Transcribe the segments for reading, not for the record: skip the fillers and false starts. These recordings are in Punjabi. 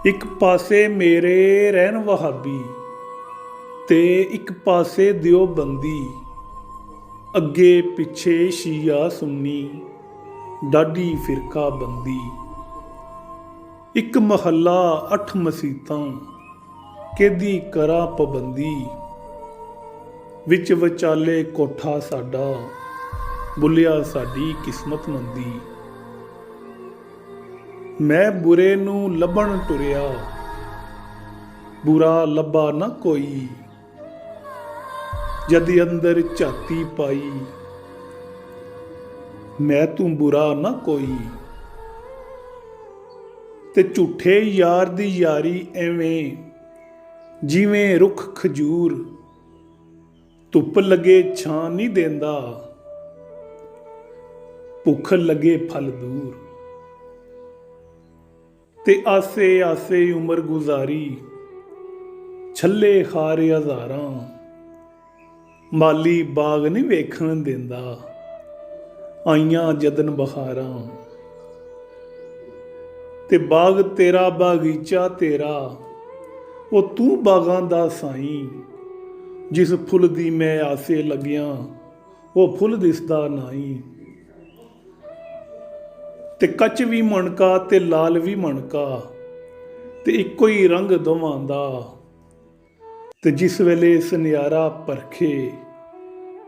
ਇੱਕ ਪਾਸੇ ਮੇਰੇ ਰਹਿਣ ਵਹਾਬੀ ਤੇ ਇੱਕ ਪਾਸੇ ਦਿਓ ਬੰਦੀ, ਅੱਗੇ ਪਿੱਛੇ ਸ਼ੀਆ ਸੁੰਨੀ, ਡਾਢੀ ਫਿਰਕਾ ਬੰਦੀ। ਇੱਕ ਮਹੱਲਾ 8 ਮਸੀਤਾਂ, ਕਿਹਦੀ ਕਰਾਂ ਪਾਬੰਦੀ। ਵਿੱਚ ਵਿਚਾਲੇ ਕੋਠਾ ਸਾਡਾ, ਬੁੱਲਿਆ ਸਾਡੀ ਕਿਸਮਤ ਮੰਦੀ। ਮੈਂ ਬੁਰੇ ਨੂੰ ਲੱਭਣ ਟੁਰਿਆ, ਬੁਰਾ ਲੱਭਾ ਨਾ ਕੋਈ। ਜਦ ਅੰਦਰ ਝਾਤੀ ਪਾਈ, ਮੈਂ ਤੂੰ ਬੁਰਾ ਨਾ ਕੋਈ। ਤੇ ਝੂਠੇ ਯਾਰ ਦੀ ਯਾਰੀ ਐਵੇਂ, ਜਿਵੇਂ ਰੁੱਖ ਖਜੂਰ। ਧੁੱਪ ਲੱਗੇ ਛਾਂ ਨਹੀਂ ਦੇਂਦਾ, ਭੁੱਖ ਲੱਗੇ ਫਲ ਦੂਰ। ਤੇ ਆਸੇ ਆਸੇ ਉਮਰ ਗੁਜ਼ਾਰੀ, ਛੱਲੇ ਖਾਰੇ ਹਜ਼ਾਰਾਂ। ਮਾਲੀ ਬਾਗ ਨਹੀਂ ਵੇਖਣ ਦਿੰਦਾ, ਆਈਆਂ ਜਦਨ ਬਹਾਰਾਂ। ਤੇ ਬਾਗ ਤੇਰਾ ਬਾਗੀਚਾ ਤੇਰਾ, ਉਹ ਤੂੰ ਬਾਗਾਂ ਦਾ ਸਾਈਂ। ਜਿਸ ਫੁੱਲ ਦੀ ਮੈਂ ਆਸੇ ਲੱਗਿਆ, ਉਹ ਫੁੱਲ ਦਿਸਦਾ ਨਾਈ। ਤੇ ਕੱਚ ਵੀ ਮਣਕਾ ਤੇ ਲਾਲ ਵੀ ਮਣਕਾ, ਤੇ ਇੱਕੋ ਹੀ ਰੰਗ ਦੋਵਾਂ ਦਾ। ਤੇ ਜਿਸ ਵੇਲੇ ਸੁਨਿਆਰਾ ਪਰਖੇ,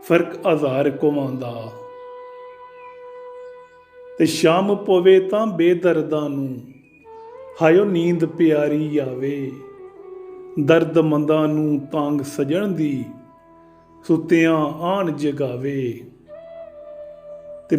ਫਰਕ ਹਜ਼ਾਰ ਕੋਵਾਂ ਦਾ। ਤੇ ਸ਼ਾਮ ਪਵੇ ਤਾਂ ਬੇਦਰਦਾਂ ਨੂੰ, ਹਾਇਓ ਨੀਂਦ ਪਿਆਰੀ ਆਵੇ। ਦਰਦਮੰਦਾਂ ਨੂੰ ਤਾਂਗ ਸਜਣ ਦੀ, ਸੁੱਤਿਆਂ ਆਣ ਜਗਾਵੇ।